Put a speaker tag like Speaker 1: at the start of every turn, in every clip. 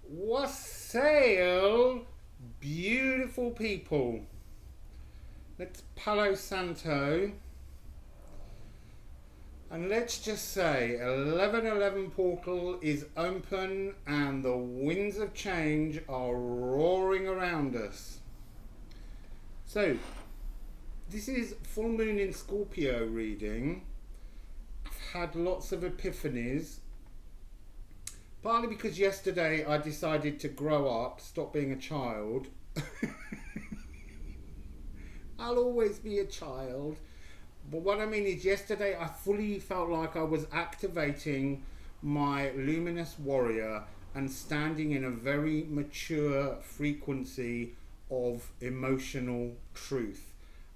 Speaker 1: Wassail Beautiful People. Let's Palo Santo. And let's just say 1111 portal is open and the winds of change are roaring around us. So, this is full moon in Scorpio reading. I've had lots of epiphanies. Partly because yesterday I decided to grow up, stop being a child. I'll always be a child. But what I mean is yesterday I fully felt like I was activating my luminous warrior and standing in a very mature frequency of emotional truth.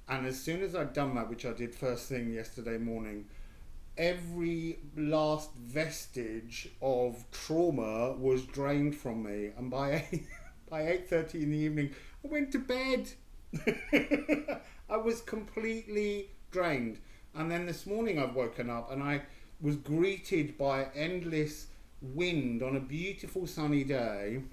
Speaker 1: And as soon as I'd done that, which I did first thing yesterday morning, every last vestige of trauma was drained from me, and by 8:30 in the evening I went to bed. I was completely drained. And then this morning I've woken up and I was greeted by endless wind on a beautiful sunny day.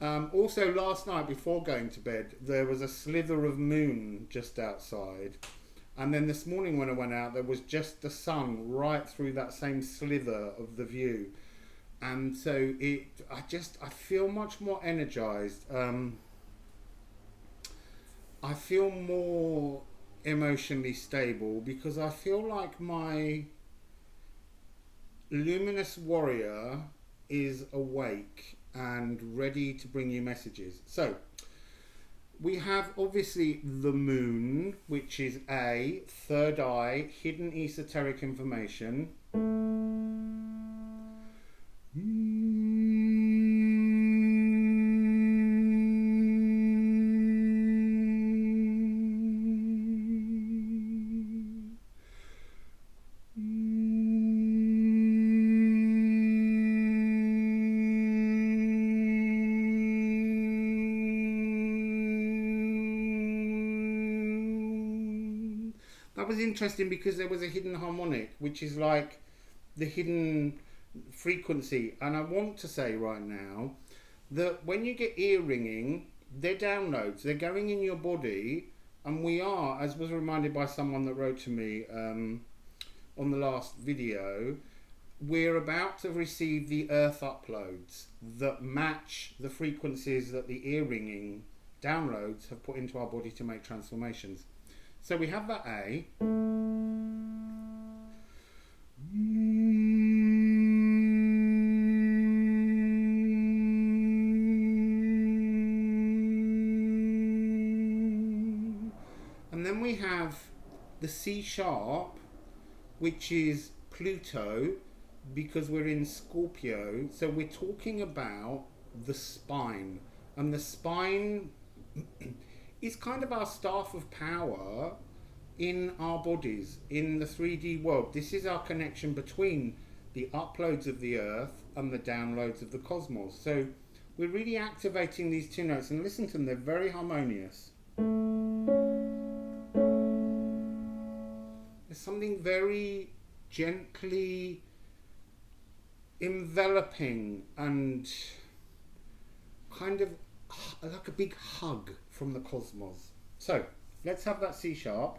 Speaker 1: Also last night before going to bed there was a slither of moon just outside. And then this morning when I went out, there was just the sun right through that same slither of the view. And so I feel much more energized. I feel more emotionally stable because I feel like my luminous warrior is awake and ready to bring you messages. So, we have obviously the moon, which is a third eye, hidden esoteric information. That was interesting because there was a hidden harmonic, which is like the hidden frequency. And I want to say right now that when you get ear ringing, they're downloads, they're going in your body. And we are, as was reminded by someone that wrote to me on the last video, we're about to receive the earth uploads that match the frequencies that the ear ringing downloads have put into our body to make transformations. So we have that A. And then we have the C sharp, which is Pluto, because we're in Scorpio. So we're talking about the spine. And the spine is kind of our staff of power in our bodies, in the 3D world. This is our connection between the uploads of the earth and the downloads of the cosmos. So we're really activating these two notes, and listen to them, they're very harmonious. There's something very gently enveloping and kind of like a big hug from the cosmos. So let's have that C sharp.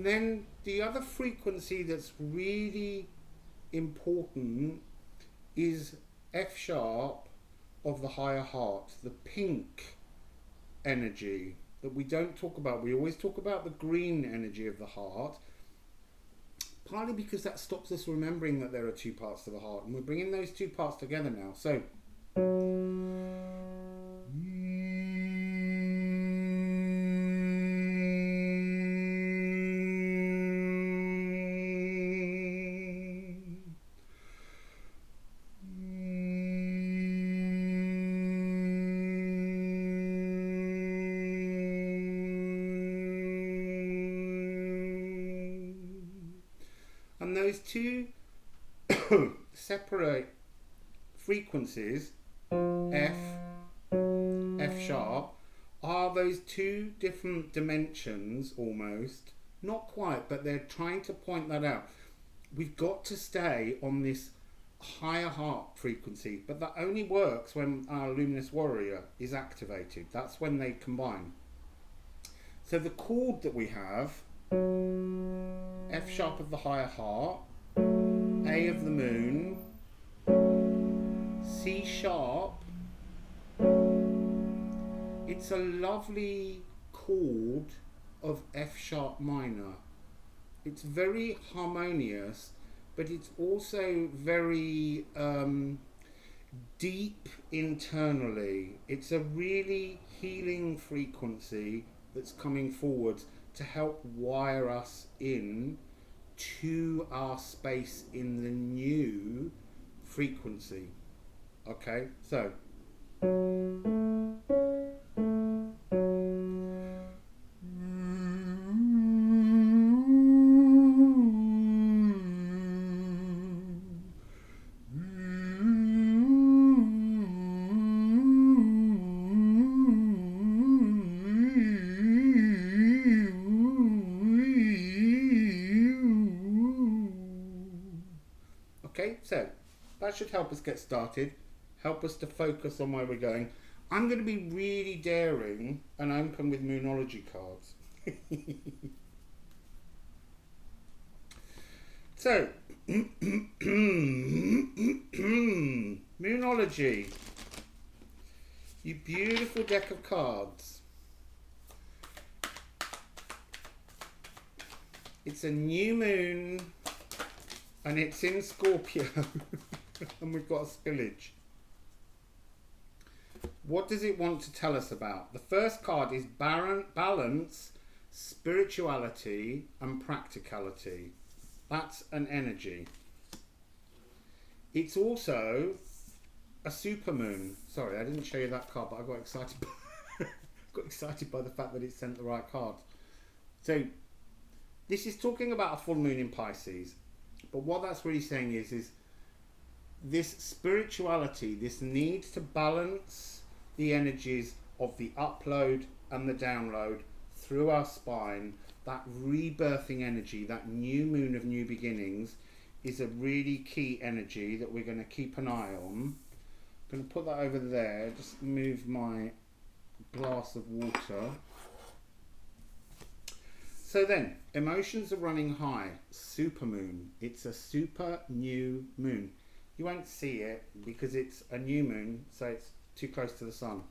Speaker 1: Then the other frequency that's really important is F sharp of the higher heart, the pink energy. that we don't talk about. We always talk about the green energy of the heart, partly because that stops us remembering that there are two parts to the heart, and we're bringing those two parts together now. So and those two separate frequencies, F sharp, are those two different dimensions almost. Not quite, but they're trying to point that out. We've got to stay on this higher heart frequency, but that only works when our luminous warrior is activated. That's when they combine. So the chord that we have, F sharp of the higher heart, A of the moon, C sharp, it's a lovely chord of F sharp minor. It's very harmonious, but it's also very deep internally. It's a really healing frequency that's coming forward to help wire us in to our space in the new frequency. Okay, so so that should help us get started, help us to focus on where we're going. I'm going to be really daring and open with Moonology cards. So, Moonology, you beautiful deck of cards. It's a new moon, and it's in Scorpio, and we've got a spillage. What does it want to tell us about? The first card is balance, spirituality, and practicality. That's an energy. It's also a supermoon. Sorry, I didn't show you that card, but I got excited. Got excited by the fact that it sent the right card. So this is talking about a full moon in Pisces. But what that's really saying is this spirituality, this need to balance the energies of the upload and the download through our spine, that rebirthing energy, that new moon of new beginnings, is a really key energy that we're going to keep an eye on. I'm going to put that over there, just move my glass of water. So then, emotions are running high. Supermoon. It's a super new moon. You won't see it because it's a new moon, so it's too close to the sun.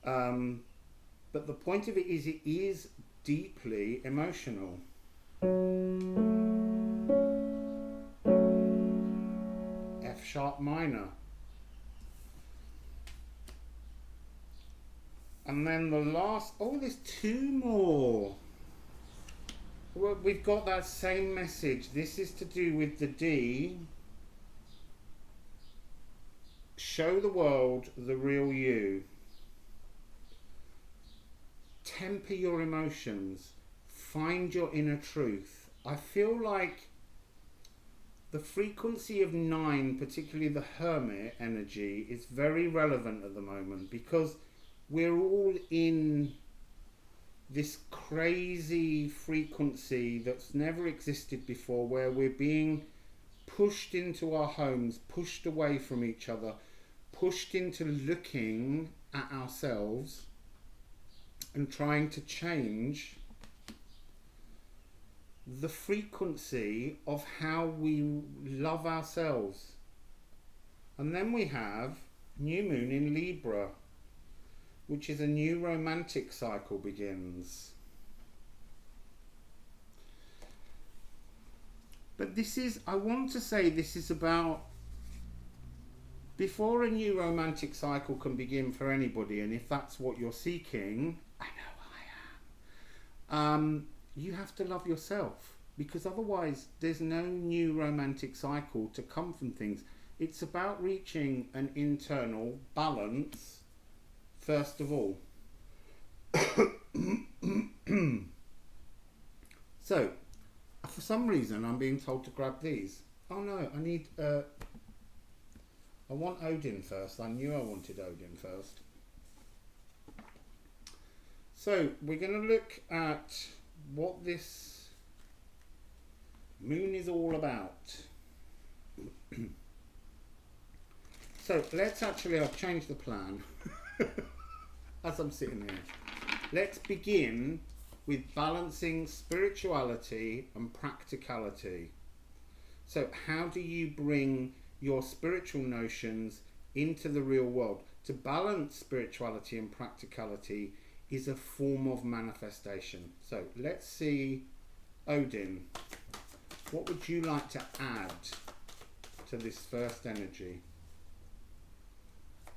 Speaker 1: But the point of it is deeply emotional. F sharp minor. And then the last, oh, there's two more. Well, we've got that same message. This is to do with the D. Show the world the real you. Temper your emotions. Find your inner truth. I feel like the frequency of 9, particularly the Hermit energy, is very relevant at the moment because we're all in this crazy frequency that's never existed before, where we're being pushed into our homes, pushed away from each other, pushed into looking at ourselves and trying to change the frequency of how we love ourselves. And then we have new moon in Libra. which is a new romantic cycle begins. But this is, I want to say this is about, before a new romantic cycle can begin for anybody, and if that's what you're seeking, I know I am, you have to love yourself, because otherwise there's no new romantic cycle to come from things. It's about reaching an internal balance first of all. So, for some reason I'm being told to grab these. Oh no, I need, I want Odin first. I knew I wanted Odin first. So, we're going to look at what this moon is all about. So let's actually, I've changed the plan as I'm sitting here. Let's begin with balancing spirituality and practicality. So how do you bring your spiritual notions into the real world? To balance spirituality and practicality is a form of manifestation. So let's see, Odin, what would you like to add to this first energy?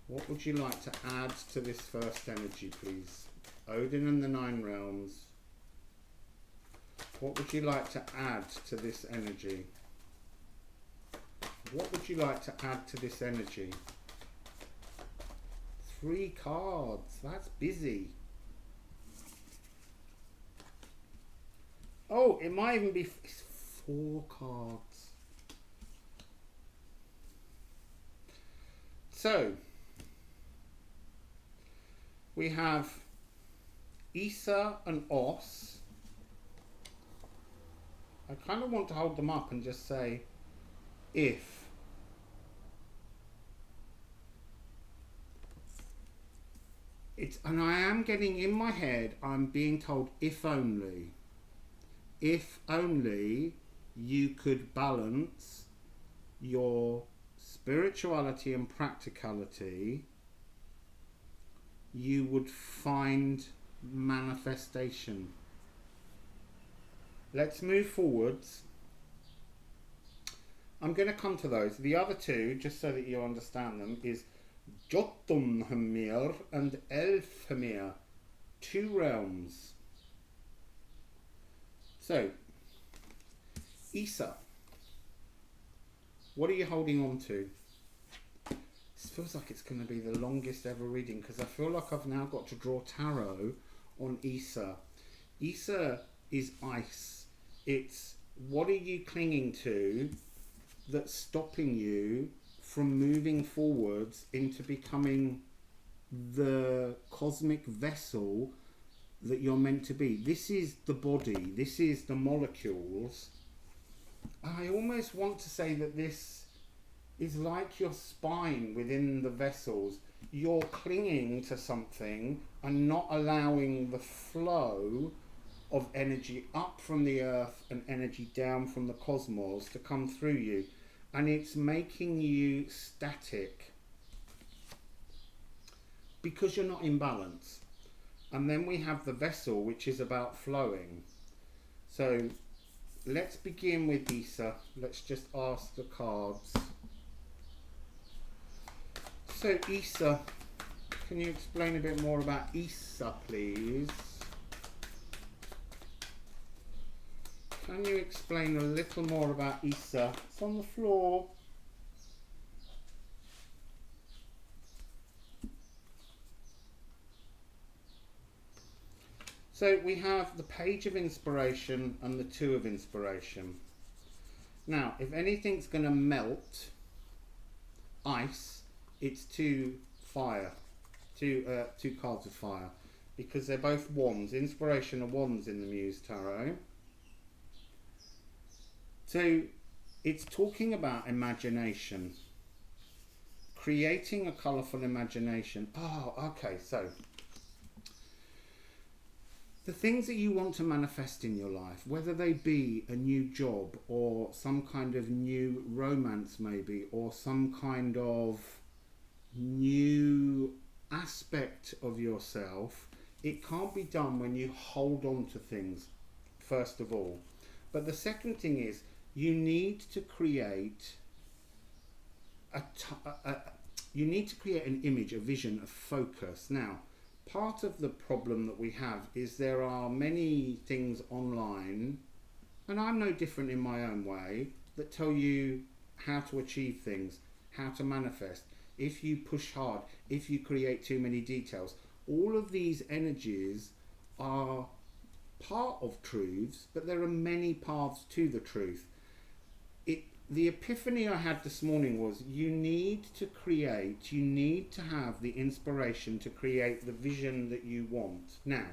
Speaker 1: What would you like to add to this first energy, please? Odin and the 9 realms. What would you like to add to this energy? What would you like to add to this energy? 3 cards. That's busy. Oh, it might even be 4 cards. So, we have Issa and Os. I kind of want to hold them up and just say, if. And I am getting in my head, I'm being told, if only. If only you could balance your spirituality and practicality, you would find manifestation. Let's move forwards. I'm going to come to those. The other 2, just so that you understand them, is Jotunheim and Elfheim, 2 realms. So, Issa, what are you holding on to? This feels like it's going to be the longest ever reading, because I feel like I've now got to draw tarot on Issa. Issa is ice. It's what are you clinging to that's stopping you from moving forwards into becoming the cosmic vessel that you're meant to be. This is the body. This is the molecules. I almost want to say that this is like your spine within the vessels. You're clinging to something and not allowing the flow of energy up from the earth and energy down from the cosmos to come through you. And it's making you static because you're not in balance. And then we have the vessel, which is about flowing. So let's begin with Issa. Let's just ask the cards. So Issa, can you explain a bit more about Issa, please? Can you explain a little more about Issa? It's on the floor. So we have the Page of Inspiration and the 2 of Inspiration. Now, if anything's going to melt ice, it's 2 fire, two cards of fire, because they're both wands. Inspiration are wands in the Muse Tarot. So it's talking about imagination, creating a colourful imagination. Oh, okay, so the things that you want to manifest in your life, whether they be a new job or some kind of new romance maybe, or some kind of new aspect of yourself, it can't be done when you hold on to things, first of all. But the second thing is, you need to create you need to create an image, a vision, a focus. Now, part of the problem that we have is there are many things online, and I'm no different in my own way, that tell you how to achieve things, how to manifest. If you push hard, if you create too many details, all of these energies are part of truths, but there are many paths to the truth. The epiphany I had this morning was, you need to have the inspiration to create the vision that you want. Now,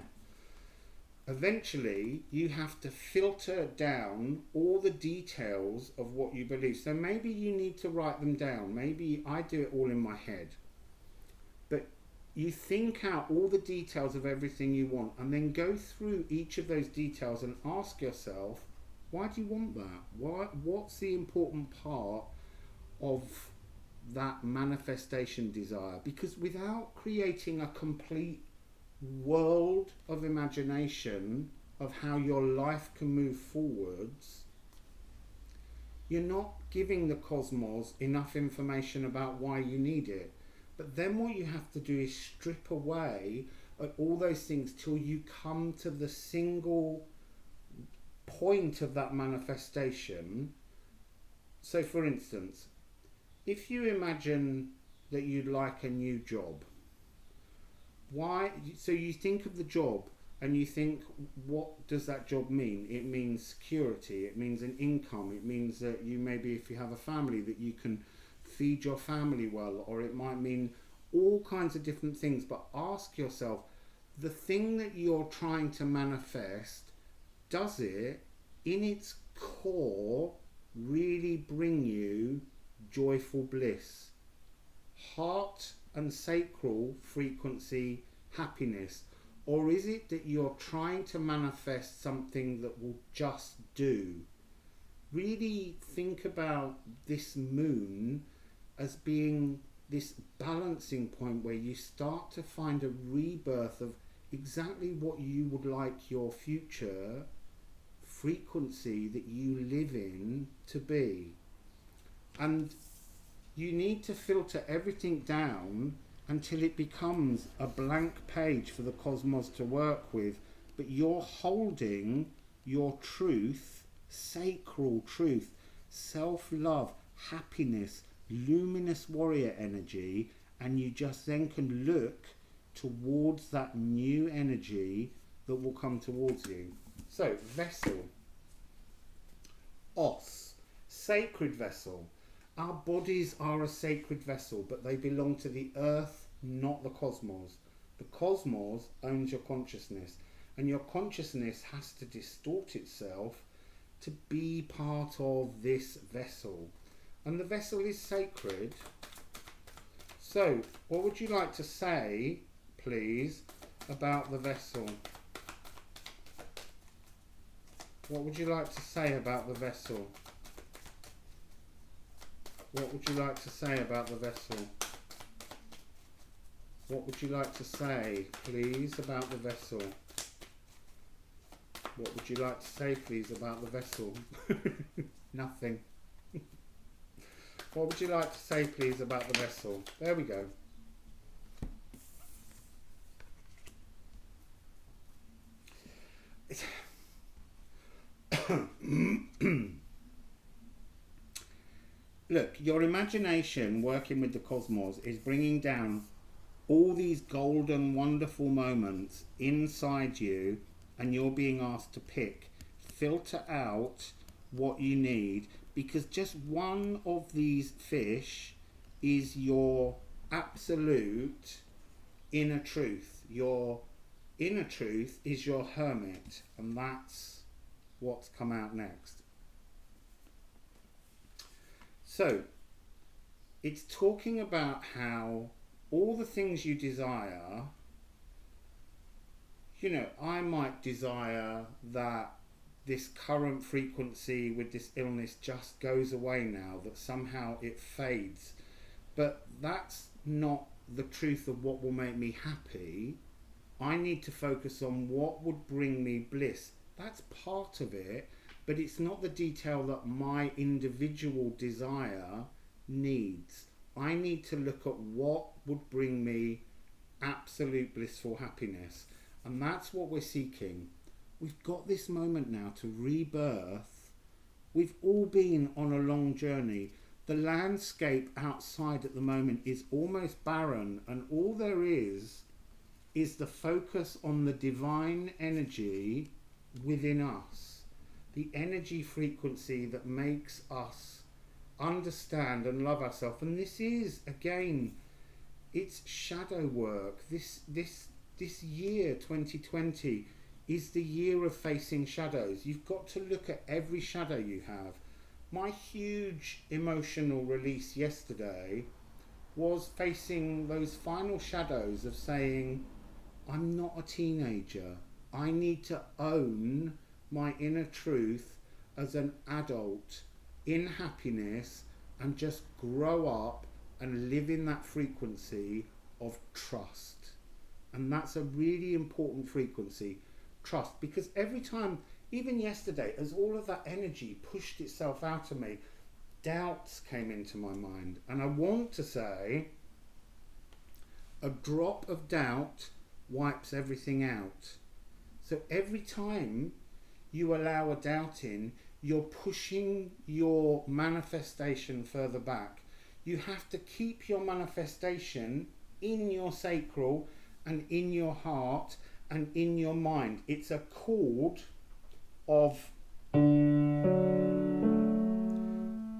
Speaker 1: eventually, you have to filter down all the details of what you believe. So maybe you need to write them down. Maybe I do it all in my head. But you think out all the details of everything you want, and then go through each of those details and ask yourself, why do you want that? What's the important part of that manifestation desire? Because without creating a complete world of imagination of how your life can move forwards, you're not giving the cosmos enough information about why you need it. But then what you have to do is strip away at all those things till you come to the single point of that manifestation. So for instance, if you imagine that you'd like a new job, so you think of the job and you think, what does that job mean? It means security, it means an income, it means that you, maybe if you have a family, that you can feed your family well, or it might mean all kinds of different things. But ask yourself, the thing that you're trying to manifest, does it, in its core, really bring you joyful bliss, heart and sacral frequency happiness? Or is it that you're trying to manifest something that will just do? Really think about this moon as being this balancing point where you start to find a rebirth of exactly what you would like your future frequency that you live in to be. And you need to filter everything down until it becomes a blank page for the cosmos to work with. But you're holding your truth, sacral truth, self-love, happiness, luminous warrior energy, and you just then can look towards that new energy that will come towards you. So, vessel. Os, sacred vessel. Our bodies are a sacred vessel, but they belong to the earth, not the cosmos. The cosmos owns your consciousness, and your consciousness has to distort itself to be part of this vessel. And the vessel is sacred. So, what would you like to say, please, about the vessel? What would you like to say about the vessel? What would you like to say about the vessel? What would you like to say, please, about the vessel? What would you like to say, please, about the vessel? Nothing. What would you like to say, please, about the vessel? There we go. Look, your imagination working with the cosmos is bringing down all these golden, wonderful moments inside you, and you're being asked to pick, filter out what you need, because just one of these fish is your absolute inner truth. Your inner truth is your hermit, and that's what's come out next. So, it's talking about how all the things you desire, you know, I might desire that this current frequency with this illness just goes away now, that somehow it fades. But that's not the truth of what will make me happy. I need to focus on what would bring me bliss. That's part of it, but it's not the detail that my individual desire needs. I need to look at what would bring me absolute blissful happiness. And that's what we're seeking. We've got this moment now to rebirth. We've all been on a long journey. The landscape outside at the moment is almost barren, and all there is the focus on the divine energy within us, the energy frequency that makes us understand and love ourselves. And this is, again, it's shadow work. This year 2020 is the year of facing shadows. You've got to look at every shadow you have. My huge emotional release yesterday was facing those final shadows of saying, I'm not a teenager. I need to own my inner truth as an adult in happiness and just grow up and live in that frequency of trust. And that's a really important frequency, trust, because every time, even yesterday, as all of that energy pushed itself out of me, doubts came into my mind. And I want to say, a drop of doubt wipes everything out. So every time you allow a doubt in, you're pushing your manifestation further back. You have to keep your manifestation in your sacral and in your heart and in your mind. It's a chord of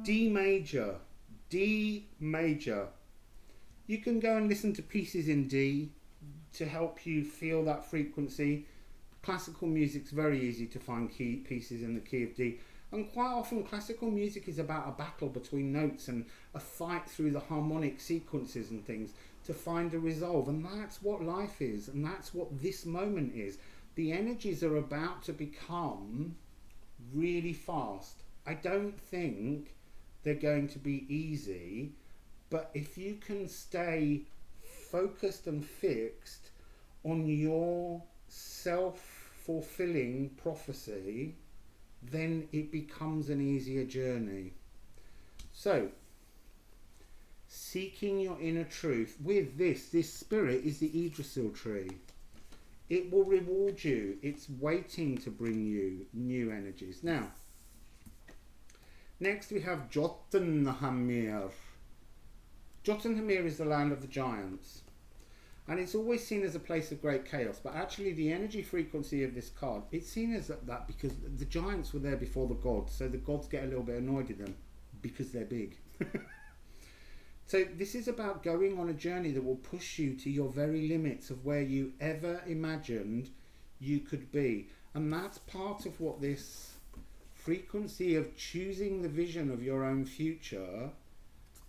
Speaker 1: D major, D major. You can go and listen to pieces in D to help you feel that frequency. Classical music's very easy to find pieces in the key of D. And quite often classical music is about a battle between notes and a fight through the harmonic sequences and things to find a resolve. And that's what life is, and that's what this moment is. The energies are about to become really fast. I don't think they're going to be easy, but if you can stay focused and fixed on your self-fulfilling prophecy, then it becomes an easier journey. So, seeking your inner truth with this spirit is the Yggdrasil tree. It will reward you. It's waiting to bring you new energies. Now, next we have Jotunheim. Jotunheim is the land of the giants. And it's always seen as a place of great chaos, but actually the energy frequency of this card, it's seen as that because the giants were there before the gods, so the gods get a little bit annoyed with them because they're big. So this is about going on a journey that will push you to your very limits of where you ever imagined you could be. And that's part of what this frequency of choosing the vision of your own future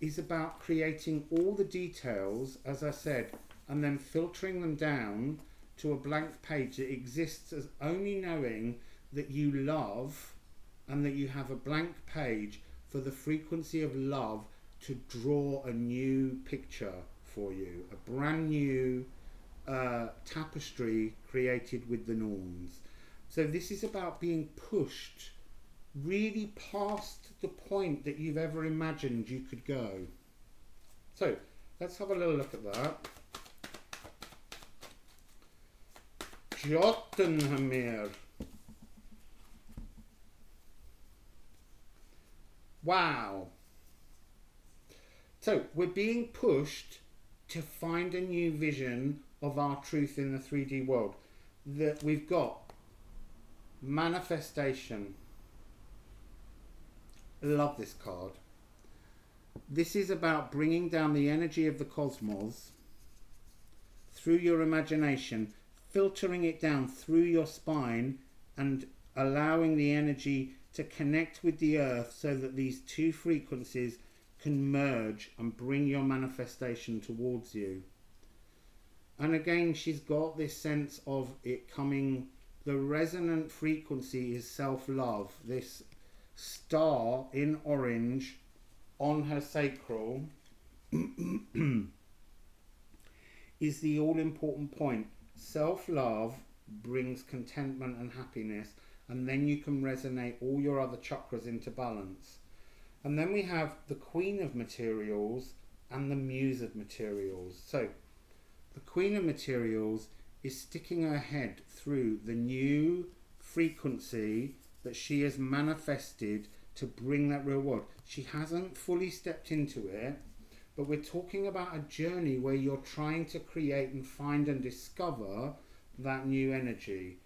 Speaker 1: is about, creating all the details, as I said, and then filtering them down to a blank page that exists as only knowing that you love, and that you have a blank page for the frequency of love to draw a new picture for you, a brand new tapestry created with the norms. So this is about being pushed really past the point that you've ever imagined you could go. So let's have a little look at that. Jotunheim. Wow. So we're being pushed to find a new vision of our truth in the 3D world. That we've got manifestation. Love this card. This is about bringing down the energy of the cosmos through your imagination, filtering it down through your spine and allowing the energy to connect with the earth so that these two frequencies can merge and bring your manifestation towards you. And again, she's got this sense of it coming, the resonant frequency is self-love. This star in orange on her sacral is the all-important point. Self-love brings contentment and happiness, and then you can resonate all your other chakras into balance. And then we have the Queen of Materials and the Muse of Materials. So the Queen of Materials is sticking her head through the new frequency that she has manifested to bring that real world. She hasn't fully stepped into it, but we're talking about a journey where you're trying to create and find and discover that new energy.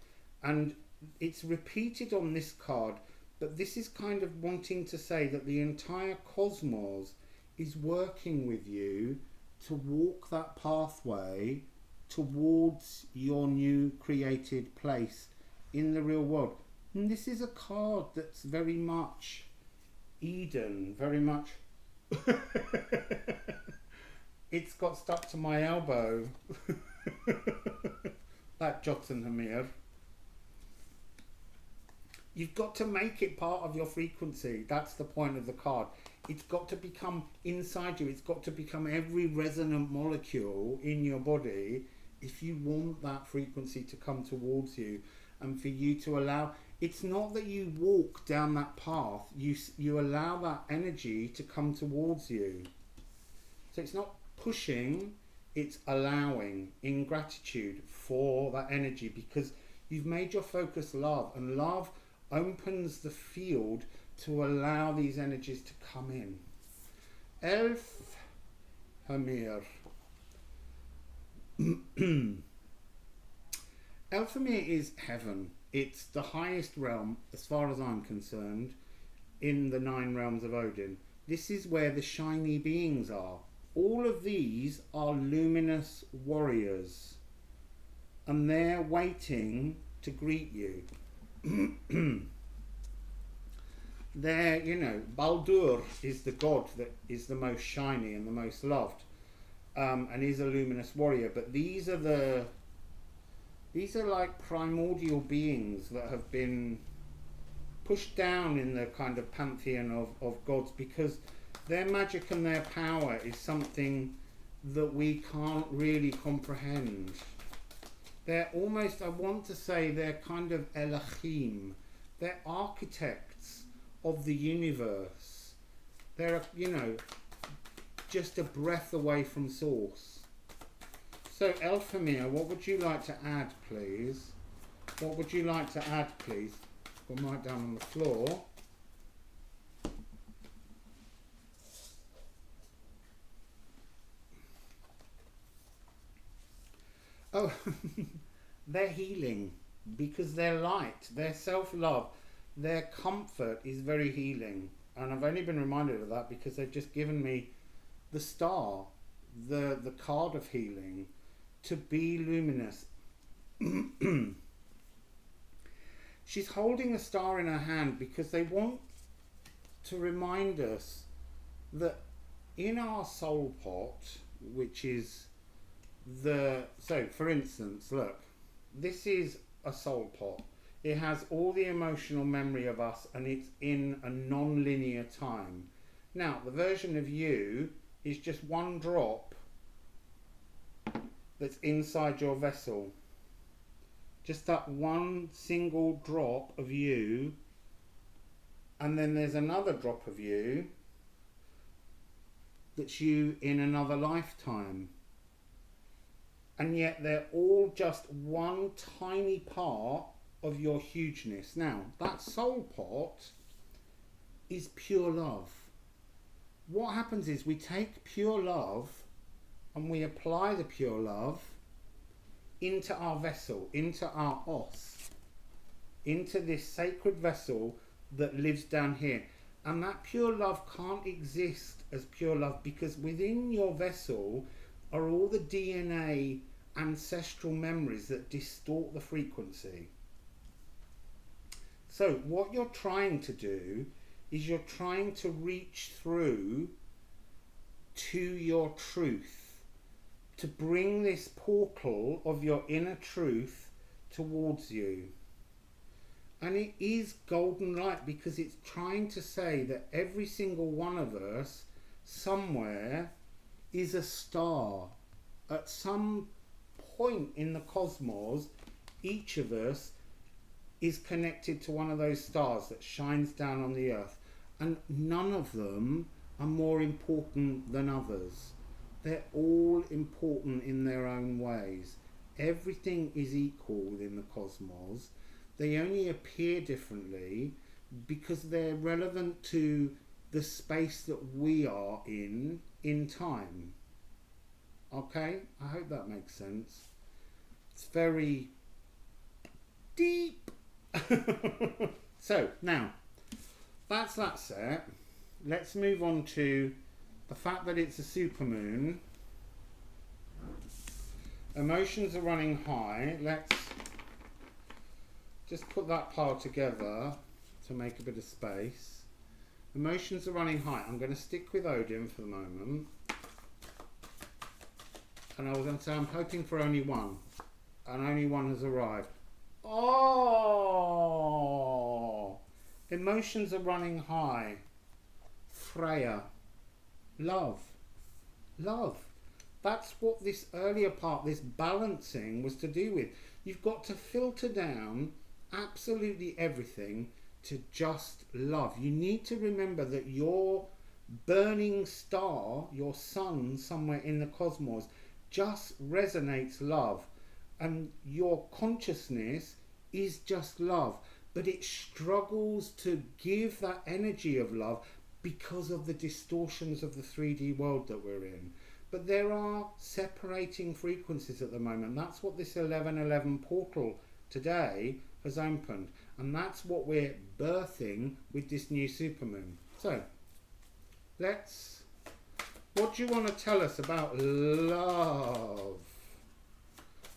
Speaker 1: And it's repeated on this card, but this is kind of wanting to say that the entire cosmos is working with you to walk that pathway towards your new created place in the real world. And this is a card that's very much Eden, very much. It's got stuck to my elbow. That Jotunheim. You've got to make it part of your frequency. That's the point of the card. It's got to become inside you. It's got to become every resonant molecule in your body if you want that frequency to come towards you, and for you to allow. It's not that you walk down that path. You allow that energy to come towards you. So it's not pushing, it's allowing in gratitude for that energy, because you've made your focus love, and love opens the field to allow these energies to come in. Elf Hamir. Elfhamir is heaven. It's the highest realm, as far as I'm concerned, in the 9 realms of Odin. This is where the shiny beings are. All of these are luminous warriors, and they're waiting to greet you. They're, you know, Baldur is the god that is the most shiny and the most loved, and is a luminous warrior. But these are like primordial beings that have been pushed down in the kind of pantheon of gods, because their magic and their power is something that we can't really comprehend. They're almost, I want to say, they're kind of Elohim. They're architects of the universe. They're, you know, just a breath away from source. So, Elfhamir, what would you like to add, please? What would you like to add, please? Go right down on the floor. Oh, they're healing, because they're light, their self-love, their comfort is very healing. And I've only been reminded of that because they've just given me the star, the card of healing, to be luminous. She's holding a star in her hand because they want to remind us that in our soul pot, which is so for instance, look, this is a soul pot. It has all the emotional memory of us, and it's in a non-linear time. Now, the version of you is just one drop that's inside your vessel. Just that one single drop of you, and then there's another drop of you that's you in another lifetime. And yet they're all just one tiny part of your hugeness. Now, that soul pot is pure love. What happens is we take pure love and we apply the pure love into our vessel, into our os, into this sacred vessel that lives down here. And that pure love can't exist as pure love, because within your vessel are all the DNA ancestral memories that distort the frequency. So what you're trying to do is you're trying to reach through to your truth, to bring this portal of your inner truth towards you. And it is golden light, because it's trying to say that every single one of us somewhere is a star, at some point in the cosmos, each of us is connected to one of those stars that shines down on the earth, and none of them are more important than others. They're all important in their own ways. Everything is equal within the cosmos. They only appear differently because they're relevant to the space that we are in time. Okay? I hope that makes sense. It's very deep. So, now, that's that set. Let's move on to the fact that it's a supermoon. Emotions are running high. Let's just put that pile together to make a bit of space. Emotions are running high. I'm going to stick with Odin for the moment. And I was going to say I'm hoping for only one. And only one has arrived. Oh! Emotions are running high. Freya. Love. Love. That's what this earlier part, this balancing, was to do with. You've got to filter down absolutely everything to just love. You need to remember that your burning star, your sun somewhere in the cosmos, just resonates love. And your consciousness is just love. But it struggles to give that energy of love because of the distortions of the 3D world that we're in. But there are separating frequencies at the moment. That's what this 1111 portal today has opened. And that's what we're birthing with this new supermoon. So, what do you want to tell us about love?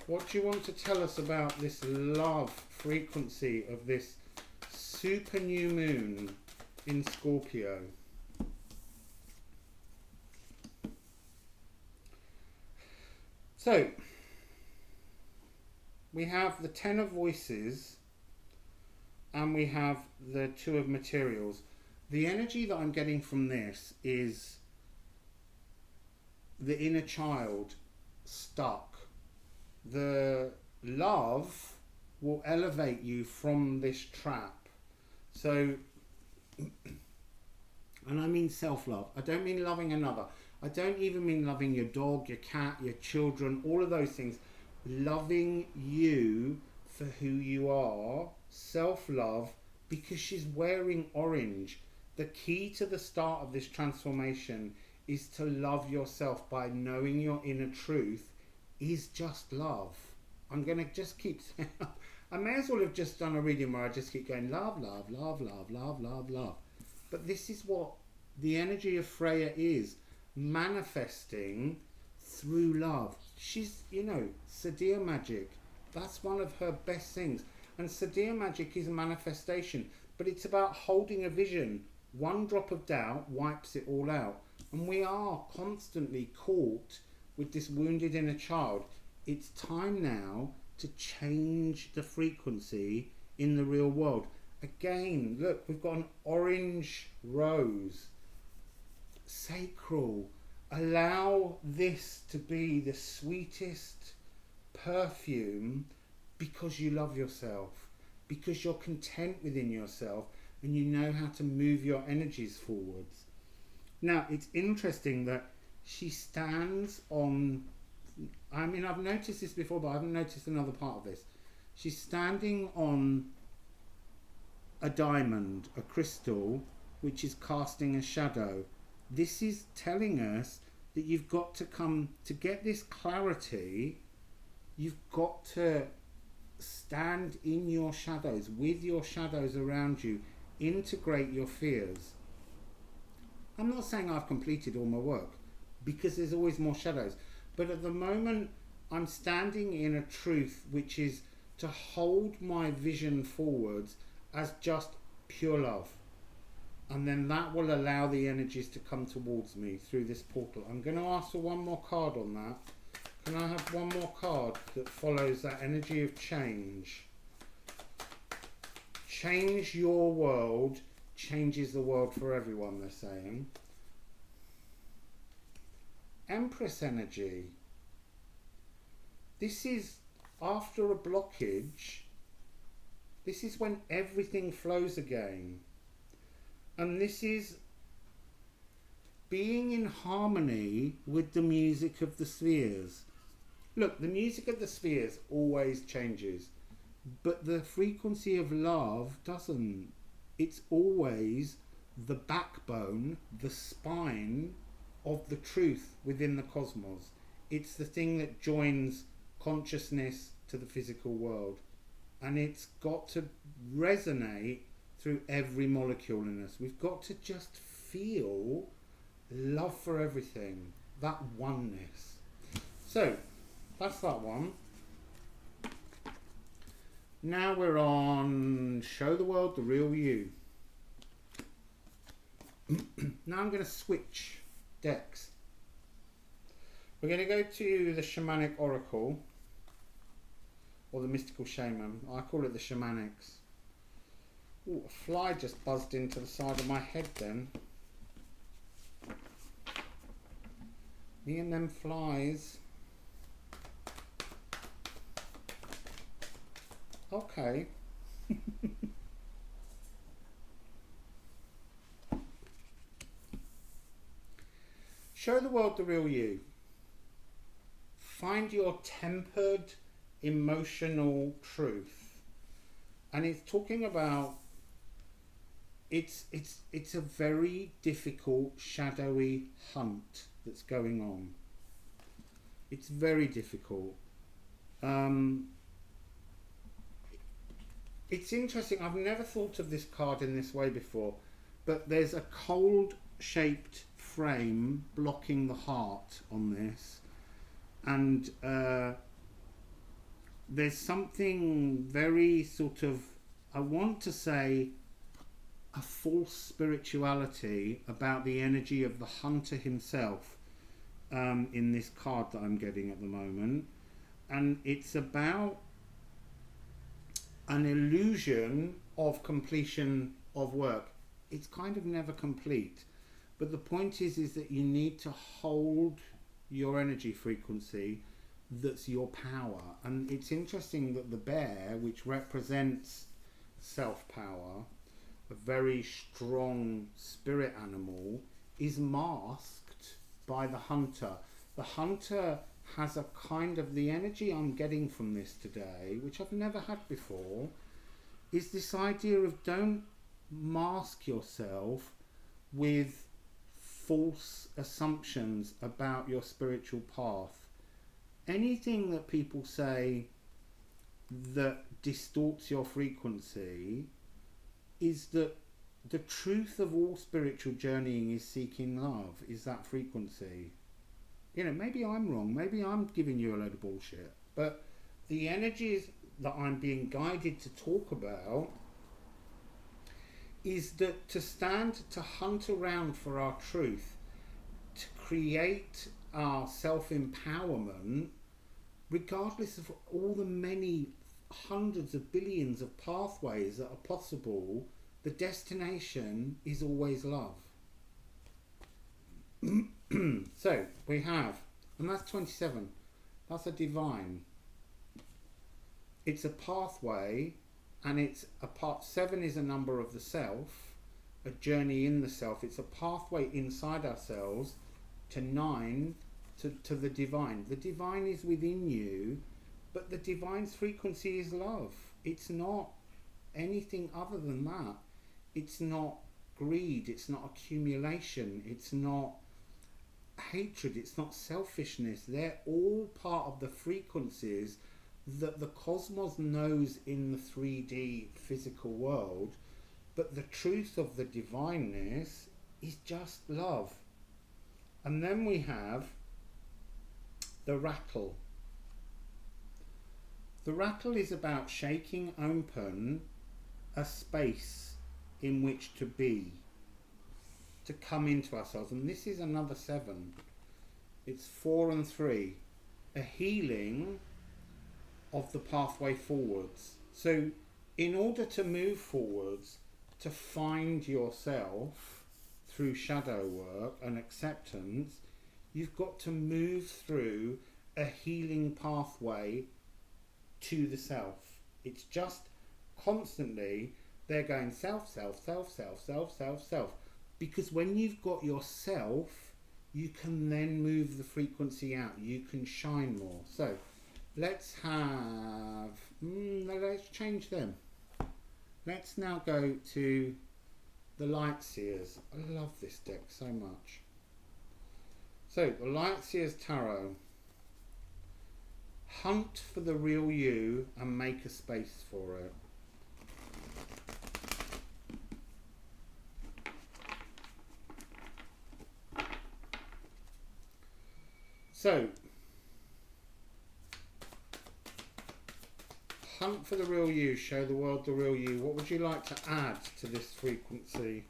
Speaker 1: What do you want to tell us about this love frequency of this super new moon in Scorpio? So, we have the 10 of voices and we have the 2 of materials. The energy that I'm getting from this is the inner child stuck. The love will elevate you from this trap. So, and I mean self-love. I don't mean loving another. I don't even mean loving your dog, your cat, your children, all of those things. Loving you for who you are, self-love, because she's wearing orange. The key to the start of this transformation is to love yourself by knowing your inner truth is just love. I'm going to just keep saying, I may as well have just done a reading where I just keep going, love, love, love, love, love, love, love. But this is what the energy of Freya is, manifesting through love. She's, Sadir magic. That's one of her best things. And Sadir magic is a manifestation, but it's about holding a vision. One drop of doubt wipes it all out. And we are constantly caught with this wounded inner child. It's time now to change the frequency in the real world. Again, look, we've got an orange rose. Sacral. Allow this to be the sweetest perfume because you love yourself, because you're content within yourself and you know how to move your energies forwards. Now, it's interesting that she stands on, I've noticed this before, but I haven't noticed another part of this. She's standing on a diamond, a crystal, which is casting a shadow. This is telling us that you've got to come, to get this clarity, you've got to stand in your shadows, with your shadows around you, integrate your fears. I'm not saying I've completed all my work, because there's always more shadows. But at the moment, I'm standing in a truth which is to hold my vision forwards as just pure love. And then that will allow the energies to come towards me through this portal. I'm going to ask for one more card on that. Can I have one more card that follows that energy of change? Change your world changes the world for everyone, they're saying. Empress energy. This is after a blockage. This is when everything flows again. And this is being in harmony with the music of the spheres. Look, the music of the spheres always changes, but the frequency of love doesn't. It's always the backbone, the spine of the truth within the cosmos. It's the thing that joins consciousness to the physical world. And it's got to resonate through every molecule in us. We've got to just feel love for everything, that oneness. So, that's that one. Now we're on Show the World the Real You. Now I'm going to switch decks. We're going to go to the Shamanic Oracle, or the Mystical Shaman. I call it the Shamanics. Ooh, a fly just buzzed into the side of my head then. Me and them flies. Okay. Show the world the real you. Find your tempered emotional truth. And it's talking about it's a very difficult shadowy hunt that's going on. It's very difficult. It's interesting. I've never thought of this card in this way before, but there's a cold shaped frame blocking the heart on this, and there's something very sort of, I want to say, a false spirituality about the energy of the hunter himself in this card that I'm getting at the moment. And it's about an illusion of completion of work. It's kind of never complete, but the point is that you need to hold your energy frequency, that's your power. And it's interesting that the bear, which represents self-power, a very strong spirit animal, is masked by the hunter. The hunter has a kind of, the energy I'm getting from this today, which I've never had before, is this idea of don't mask yourself with false assumptions about your spiritual path. Anything that people say that distorts your frequency is that the truth of all spiritual journeying is seeking love, is that frequency. You know, maybe I'm wrong, maybe I'm giving you a load of bullshit, but the energies that I'm being guided to talk about is that to stand, to hunt around for our truth, to create our self-empowerment, regardless of all the many hundreds of billions of pathways that are possible, the destination is always love. So we have, and that's 27, that's a divine. It's a pathway, and it's a part. 7 is a number of the self, a journey in the self. It's a pathway inside ourselves to 9, to the divine. The divine is within you, but the divine's frequency is love. It's not anything other than that. It's not greed, it's not accumulation, it's not hatred, it's not selfishness. They're all part of the frequencies that the cosmos knows in the 3D physical world, but the truth of the divineness is just love. And then we have the rattle. The rattle is about shaking open a space in which to be, to come into ourselves. And this is another 7. It's 4 and 3. A healing of the pathway forwards. So in order to move forwards, to find yourself through shadow work and acceptance, you've got to move through a healing pathway to the self. It's just constantly they're going self, self, self, self, self, self, self. Because when you've got yourself, you can then move the frequency out. You can shine more. So let's have, let's change them. Let's now go to the Lightseers. I love this deck so much. So the Lightseers Tarot. Hunt for the real you and make a space for it. So, hunt for the real you, show the world the real you. What would you like to add to this frequency?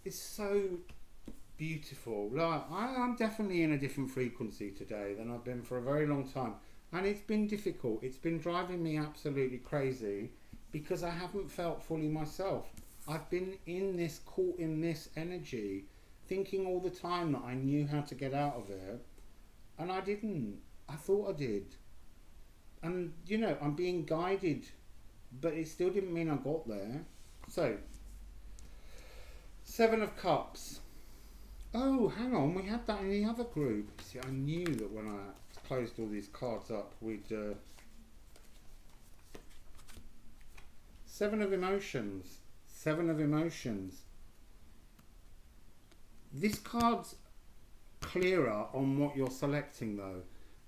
Speaker 1: It's so beautiful. Like, I'm definitely in a different frequency today than I've been for a very long time. And it's been difficult. It's been driving me absolutely crazy because I haven't felt fully myself. I've been caught in this energy, thinking all the time that I knew how to get out of it. And I didn't. I thought I did. And, you know, I'm being guided, but it still didn't mean I got there. So, 7 of Cups. Oh, hang on, we had that in the other group. See, I knew that when I closed all these cards up, we'd... 7 of Emotions. 7 of Emotions. This card's clearer on what you're selecting, though.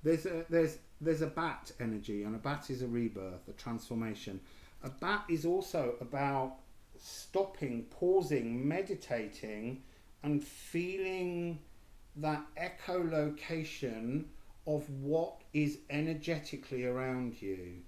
Speaker 1: There's a bat energy, and a bat is a rebirth, a transformation. A bat is also about stopping, pausing, meditating, and feeling that echolocation of what is energetically around you.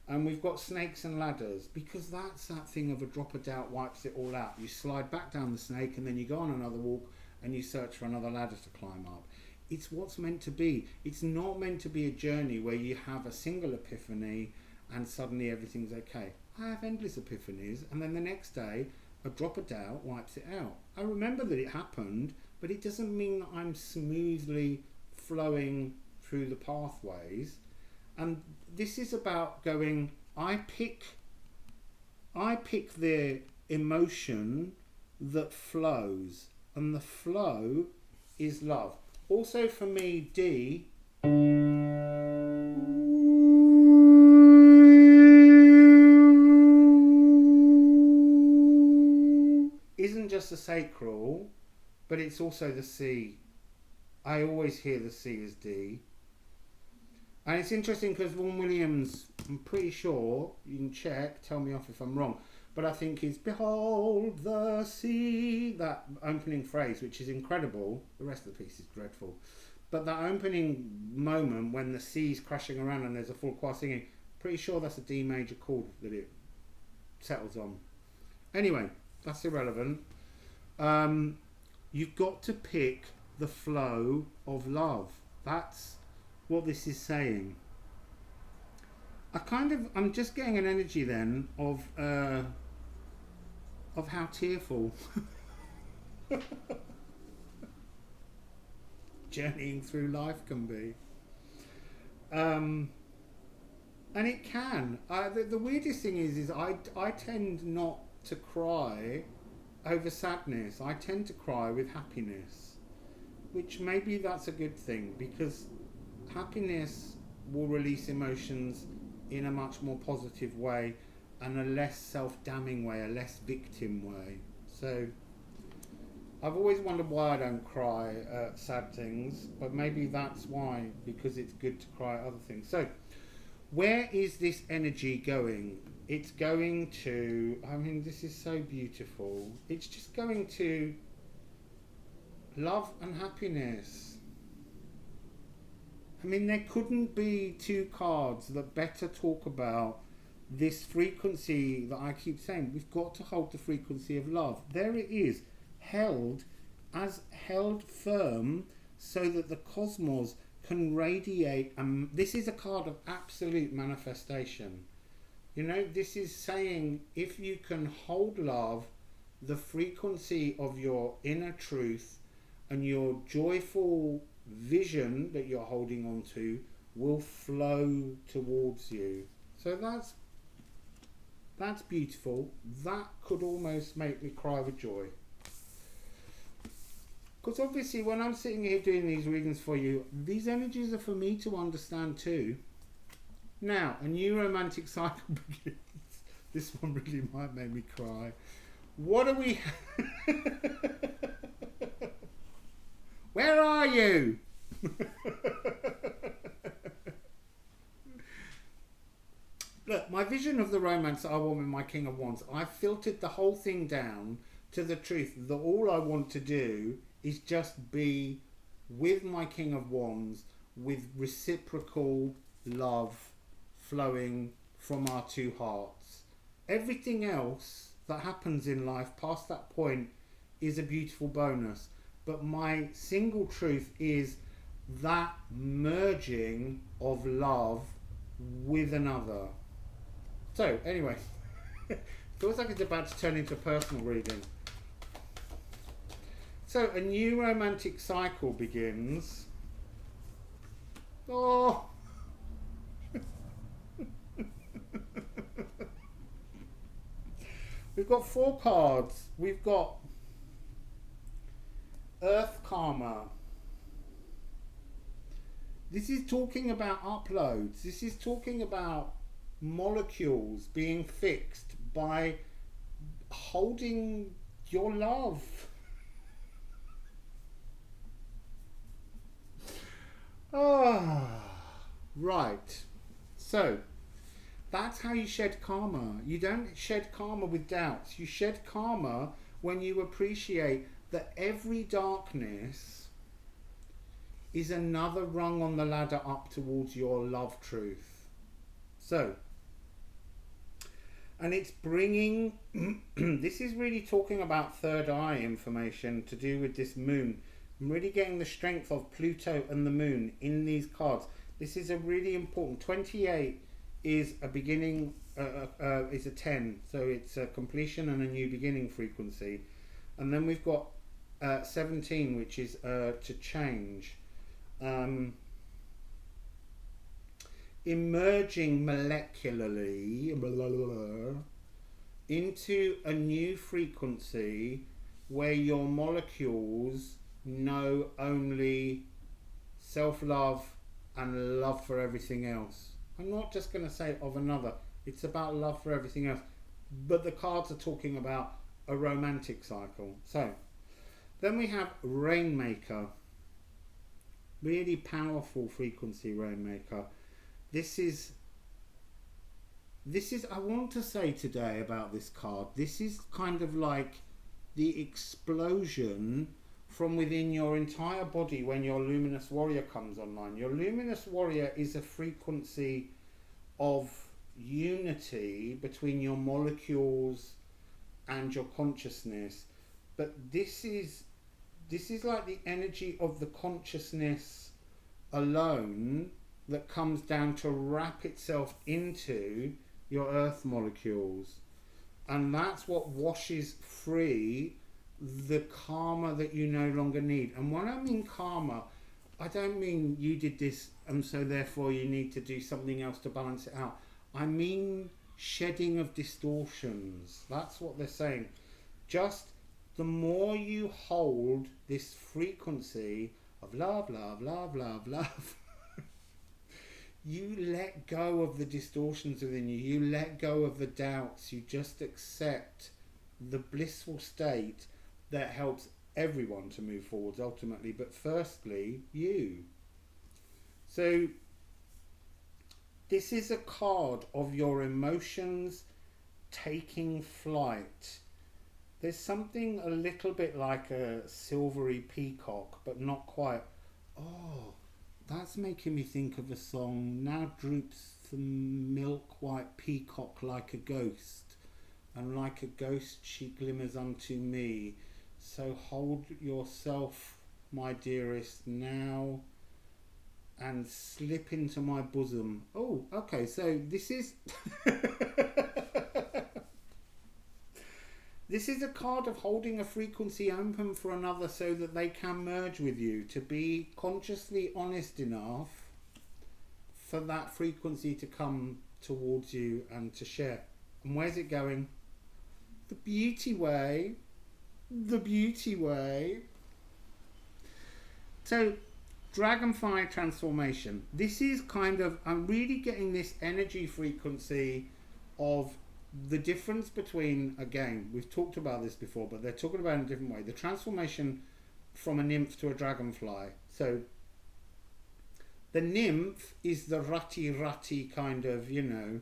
Speaker 1: And we've got snakes and ladders, because that's that thing of a drop of doubt wipes it all out. You slide back down the snake and then you go on another walk and you search for another ladder to climb up. It's what's meant to be. It's not meant to be a journey where you have a single epiphany and suddenly everything's okay. I have endless epiphanies, and then the next day a drop of doubt wipes it out. I remember that it happened, but it doesn't mean that I'm smoothly flowing through the pathways. And this is about going, I pick the emotion that flows, and the flow is love. Also for me, D isn't just the sacral, but it's also the C. I always hear the C as D. And it's interesting because Vaughan Williams, I'm pretty sure, you can check, tell me off if I'm wrong, but I think it's "Behold the sea," that opening phrase, which is incredible. The rest of the piece is dreadful. But that opening moment when the sea's crashing around and there's a full choir singing, pretty sure that's a D major chord that it settles on. Anyway, that's irrelevant. You've got to pick the flow of love. That's what this is saying. I'm just getting an energy then of how tearful journeying through life can be. And it can. The weirdest thing is I tend not to cry over sadness. I tend to cry with happiness, which maybe that's a good thing, because happiness will release emotions in a much more positive way and a less self-damning way, a less victim way. So I've always wondered why I don't cry at sad things, but maybe that's why, because it's good to cry at other things. So where is this energy going? It's going to, I mean, this is so beautiful. It's just going to love and happiness. I mean, there couldn't be two cards that better talk about this frequency that I keep saying. We've got to hold the frequency of love. There it is, held firm so that the cosmos can radiate. This is a card of absolute manifestation. You know, this is saying if you can hold love, the frequency of your inner truth, and your joyful vision that you're holding on to will flow towards you. So that's beautiful. That could almost make me cry with joy. Because obviously when I'm sitting here doing these readings for you, these energies are for me to understand too. Now, a new romantic cycle begins. This one really might make me cry. What are we... Where are you? Look, my vision of the romance I want with my King of Wands, I filtered the whole thing down to the truth that all I want to do is just be with my King of Wands with reciprocal love flowing from our two hearts. Everything else that happens in life past that point is a beautiful bonus. But my single truth is that merging of love with another. So, anyway, feels like it's about to turn into a personal reading. So, a new romantic cycle begins. Oh! We've got 4 cards. We've got Earth Karma. This is talking about uploads. This is talking about molecules being fixed by holding your love. Right. So, that's how you shed karma. You don't shed karma with doubts. You shed karma when you appreciate that every darkness is another rung on the ladder up towards your love truth. So, and it's bringing, this is really talking about third eye information to do with this moon. I'm really getting the strength of Pluto and the moon in these cards. This is a really important, 28 is a beginning, is a 10. So it's a completion and a new beginning frequency. And then we've got 17, which is to change. Emerging molecularly into a new frequency where your molecules know only self-love and love for everything else. I'm not just going to say of another, it's about love for everything else. But the cards are talking about a romantic cycle. So, then we have Rainmaker. Really powerful frequency, Rainmaker. This is I want to say today about this card, this is kind of like the explosion from within your entire body when your Luminous Warrior comes online. Your Luminous Warrior is a frequency of unity between your molecules and your consciousness. But this is like the energy of the consciousness alone that comes down to wrap itself into your earth molecules. And that's what washes free the karma that you no longer need. And when I mean karma, I don't mean you did this and so therefore you need to do something else to balance it out. I mean shedding of distortions. That's what they're saying. Just the more you hold this frequency of love, love, love, love, love, you let go of the distortions within you. You let go of the doubts. You just accept the blissful state that helps everyone to move forwards ultimately, but firstly, you. So, this is a card of your emotions taking flight. There's something a little bit like a silvery peacock, but not quite. Oh, that's making me think of a song. Now droops the milk white peacock like a ghost, and like a ghost she glimmers unto me. So hold yourself, my dearest, now, and slip into my bosom. Oh, okay, so this is This is a card of holding a frequency open for another so that they can merge with you, to be consciously honest enough for that frequency to come towards you and to share. And where's it going? The beauty way. The beauty way. So, dragonfly transformation. This is kind of, I'm really getting this energy frequency of the difference between, again, we've talked about this before, but they're talking about it in a different way. The transformation from a nymph to a dragonfly. So the nymph is the rutty kind of, you know,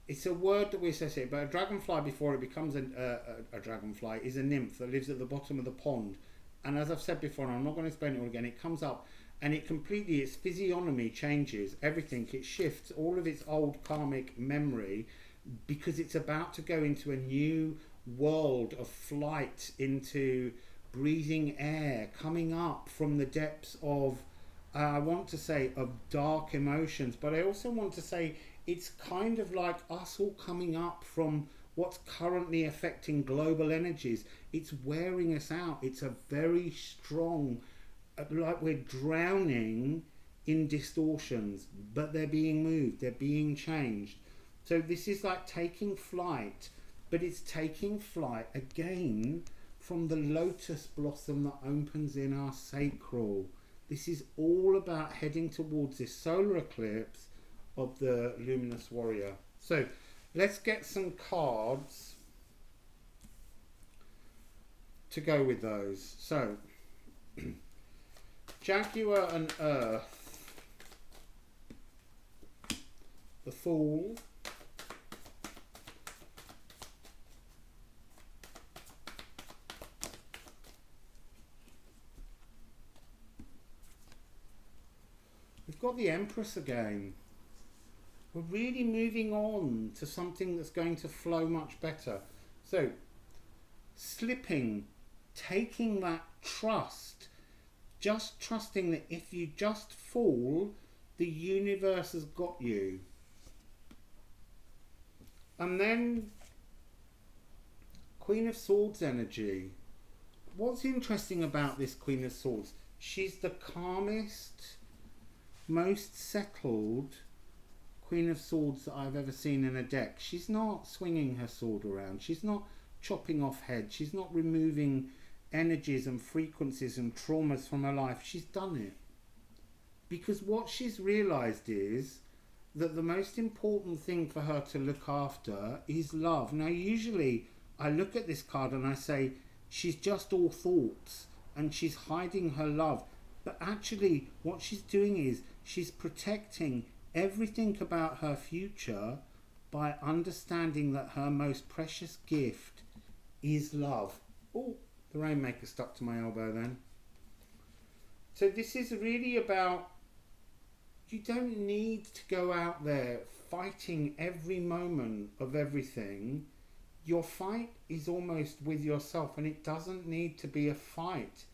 Speaker 1: it's a word that we associate, but a dragonfly, before it becomes a dragonfly, is a nymph that lives at the bottom of the pond. And as I've said before, and I'm not going to explain it all again, it comes up and it completely, its physiognomy changes, everything, it shifts all of its old karmic memory, because it's about to go into a new world of flight, into breathing air, coming up from the depths of, I want to say, of dark emotions, but I also want to say it's kind of like us all coming up from what's currently affecting global energies. It's wearing us out. It's a very strong, like we're drowning in distortions, but they're being moved, they're being changed. So this is like taking flight, but it's taking flight again from the lotus blossom that opens in our sacral. This is all about heading towards this solar eclipse of the luminous warrior. So let's get some cards to go with those. So Jaguar and Earth, the Fool, we've got the Empress again. We're really moving on to something that's going to flow much better. So, slipping, taking that trust, just trusting that if you just fall, the universe has got you. And then, Queen of Swords energy. What's interesting about this Queen of Swords? She's the calmest, most settled Queen of Swords that I've ever seen in a deck. She's not swinging her sword around. She's not chopping off heads. She's not removing energies and frequencies and traumas from her life. She's done it. Because what she's realised is that the most important thing for her to look after is love. Now, usually I look at this card and I say, she's just all thoughts and she's hiding her love. But actually, what she's doing is she's protecting everything about her future by understanding that her most precious gift is love. Oh, the Rainmaker stuck to my elbow then. So this is really about, you don't need to go out there fighting every moment of everything. Your fight is almost with yourself, and it doesn't need to be a fight.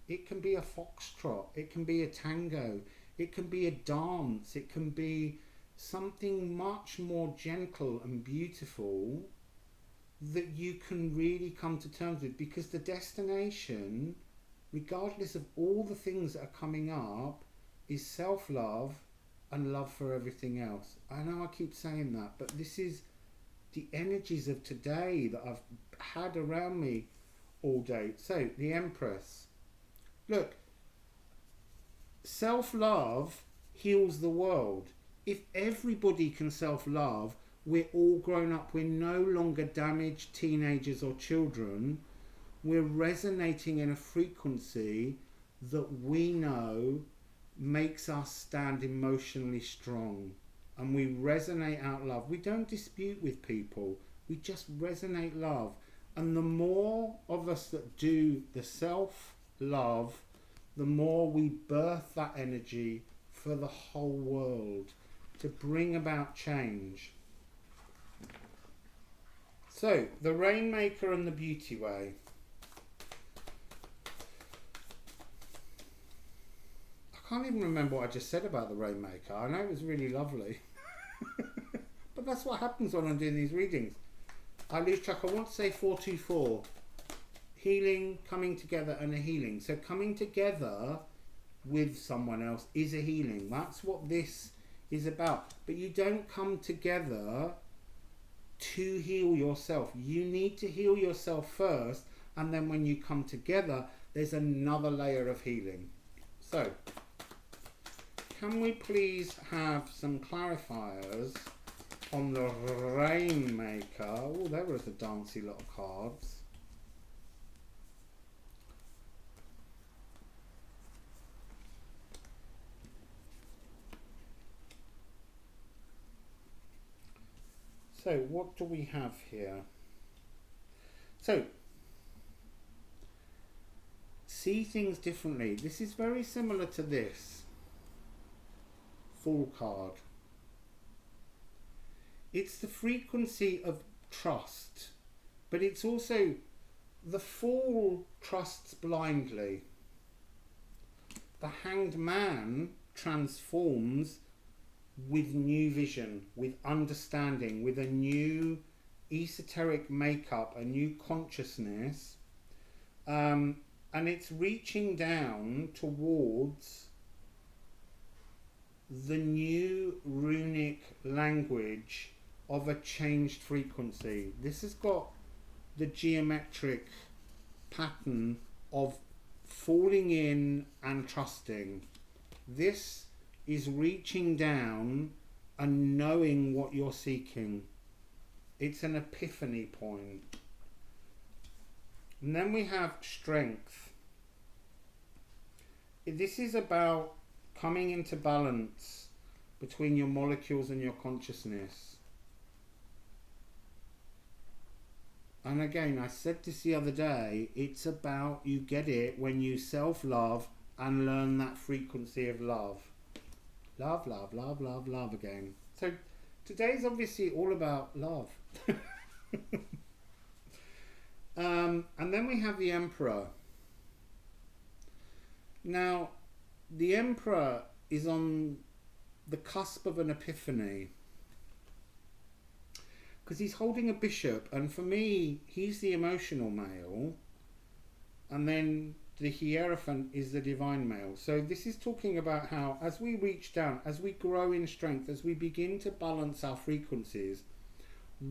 Speaker 1: It can be a foxtrot, it can be a tango, it can be a dance, it can be something much more gentle and beautiful that you can really come to terms with, because the destination, regardless of all the things that are coming up, is self-love and love for everything else. I know I keep saying that, but this is the energies of today that I've had around me all day. So, the Empress. Look, self-love heals the world. If everybody can self-love, we're all grown up. We're no longer damaged teenagers or children. We're resonating in a frequency that we know makes us stand emotionally strong. And we resonate out love. We don't dispute with people. We just resonate love. And the more of us that do the self-love, the more we birth that energy for the whole world to bring about change. So, the Rainmaker and the Beauty Way. I can't even remember what I just said about the Rainmaker. I know it was really lovely. But that's what happens when I'm doing these readings. I lose track. I want to say 424. Healing, coming together, and a healing. So coming together with someone else is a healing. That's what this is about. But you don't come together to heal yourself. You need to heal yourself first, and then when you come together, there's another layer of healing. So, can we please have some clarifiers on the Rainmaker? Oh, there was a dancey lot of cards. So what do we have here? So, see things differently. This is very similar to this Fool card. It's the frequency of trust, but it's also the Fool trusts blindly. The Hanged Man transforms with new vision, with understanding, with a new esoteric makeup, a new consciousness, and it's reaching down towards the new runic language of a changed frequency. This has got the geometric pattern of falling in and trusting. This is reaching down and knowing what you're seeking. It's an epiphany point. And then we have strength. This is about coming into balance between your molecules and your consciousness. And again, I said this the other day, it's about, you get it when you self-love and learn that frequency of love. Love, love, love, love, love again. So today's obviously all about love. And then we have the Emperor. Now, the Emperor is on the cusp of an epiphany, because he's holding a bishop, and for me, he's the emotional male, and then the Hierophant is the divine male. So this is talking about how, as we reach down, as we grow in strength, as we begin to balance our frequencies,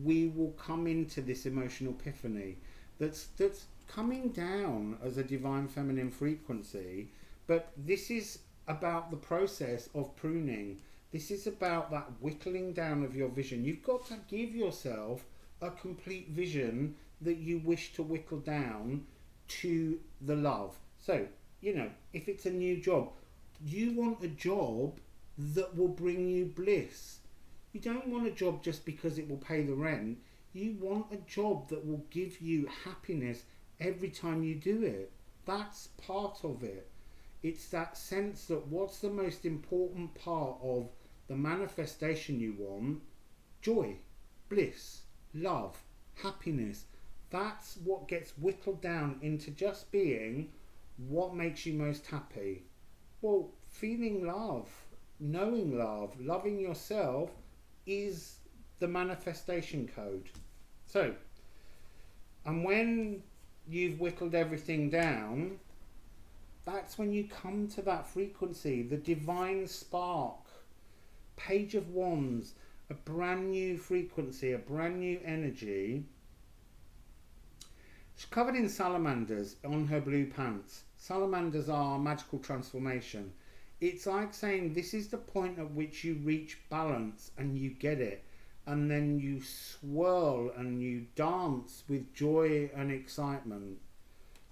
Speaker 1: we will come into this emotional epiphany that's coming down as a divine feminine frequency. But this is about the process of pruning. This is about that whittling down of your vision. You've got to give yourself a complete vision that you wish to whittle down to the love. So, you know, if it's a new job, you want a job that will bring you bliss. You don't want a job just because it will pay the rent. You want a job that will give you happiness every time you do it. That's part of it. It's that sense that what's the most important part of the manifestation you want? Joy, bliss, love, happiness. That's what gets whittled down into just being what makes you most happy. Well, feeling love, knowing love, loving yourself is the manifestation code. So, and when you've whittled everything down, that's when you come to that frequency, the divine spark, Page of Wands, a brand new frequency, a brand new energy. She's covered in salamanders on her blue pants. Salamanders are magical transformation. It's like saying this is the point at which you reach balance and you get it. And then you swirl and you dance with joy and excitement.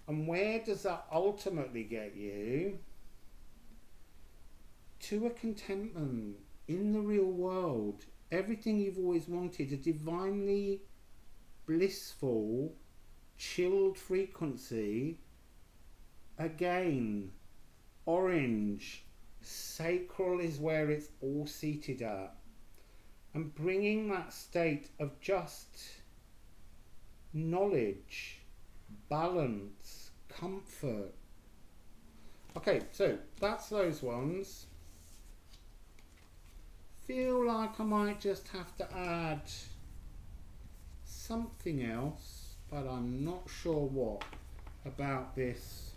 Speaker 1: And where does that ultimately get you? To a contentment in the real world. Everything you've always wanted, a divinely blissful, chilled frequency. Again, orange, sacral is where it's all seated at. And bringing that state of just knowledge, balance, comfort. Okay, so that's those ones. Feel like I might just have to add something else, but I'm not sure what, about this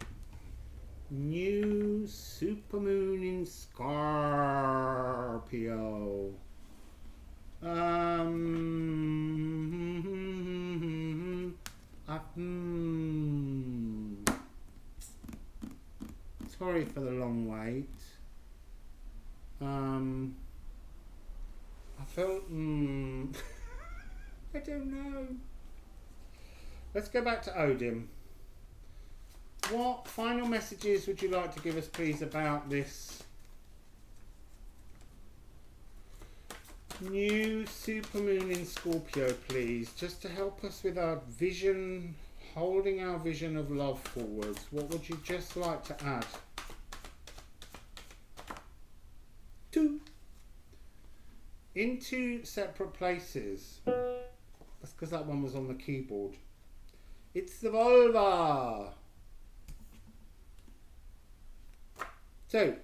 Speaker 1: new supermoon in Scorpio. Sorry for the long wait. I felt I don't know. Let's go back to Odin. What final messages would you like to give us, please, about this new supermoon in Scorpio, please? Just to help us with our vision, holding our vision of love forwards. What would you just like to add? 2. In 2 separate places. That's because that one was on the keyboard. It's the vulva. So,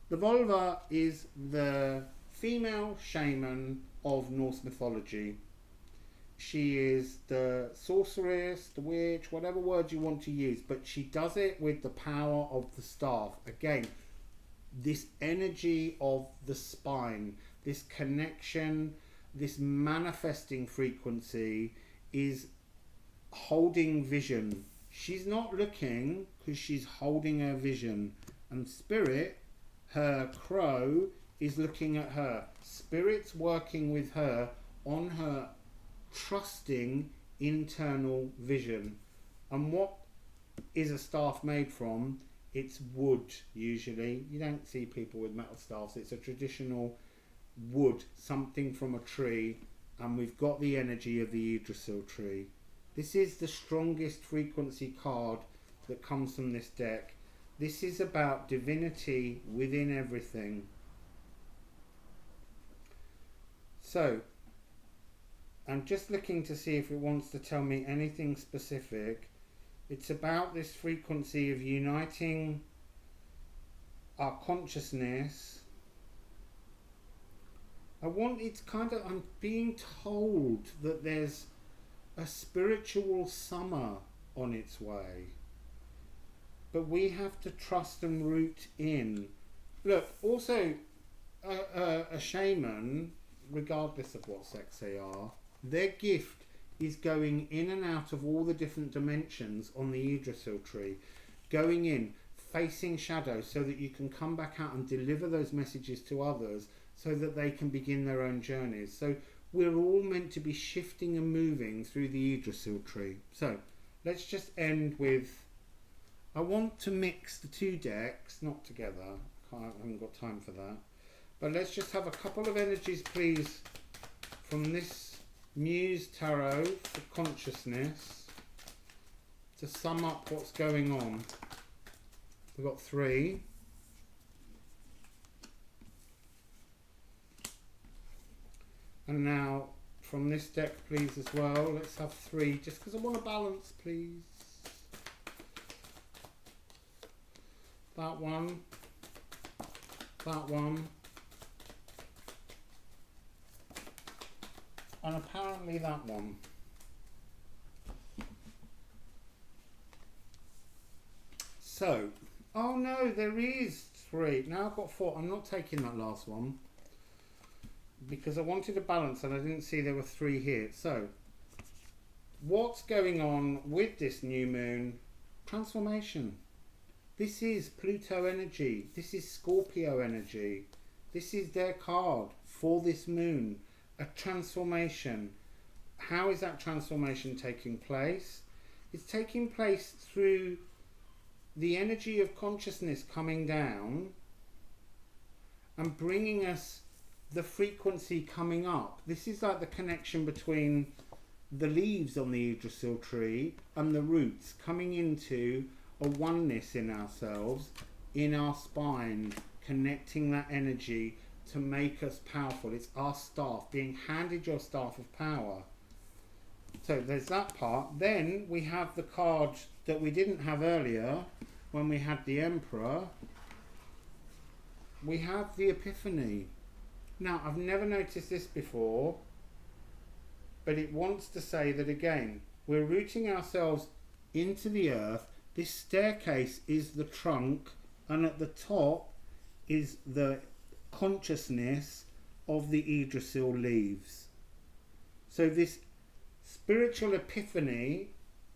Speaker 1: the vulva is the female shaman of Norse mythology. She is the sorceress, the witch, whatever word you want to use, but she does it with the power of the staff. Again, this energy of the spine, this connection, this manifesting frequency is holding vision. She's not looking because she's holding her vision. And Spirit, her crow, is looking at her. Spirit's working with her on her trusting internal vision. And what is a staff made from? It's wood, usually. You don't see people with metal staffs. It's a traditional wood, something from a tree. And we've got the energy of the Yggdrasil tree. This is the strongest frequency card that comes from this deck. This is about divinity within everything. So, I'm just looking to see if it wants to tell me anything specific. It's about this frequency of uniting our consciousness. I'm being told that there's a spiritual summer on its way. But we have to trust and root in. Look, also, a shaman, regardless of what sex they are, their gift is going in and out of all the different dimensions on the Yggdrasil tree. Going in, facing shadows, so that you can come back out and deliver those messages to others so that they can begin their own journeys. So we're all meant to be shifting and moving through the Yggdrasil tree. So let's just end with... I want to mix the 2 decks, not together. I haven't got time for that. But let's just have a couple of energies, please, from this Muse Tarot for consciousness to sum up what's going on. We've got 3. And now from this deck, please, as well. Let's have 3, just because I want to balance, please. That one, and apparently that one. So, oh no, there is 3. Now I've got 4. I'm not taking that last one because I wanted a balance and I didn't see there were 3 here. So, what's going on with this new moon? Transformation. This is Pluto energy. This is Scorpio energy. This is their card for this moon. A transformation. How is that transformation taking place? It's taking place through the energy of consciousness coming down and bringing us the frequency coming up. This is like the connection between the leaves on the Yggdrasil tree and the roots coming into a oneness in ourselves, in our spine, connecting that energy to make us powerful. It's our staff, being handed your staff of power. So there's that part. Then we have the card that we didn't have earlier when we had the Emperor. We have the Epiphany. Now, I've never noticed this before, but it wants to say that again, we're rooting ourselves into the earth. This staircase is the trunk, and at the top is the consciousness of the Yggdrasil leaves. So this spiritual epiphany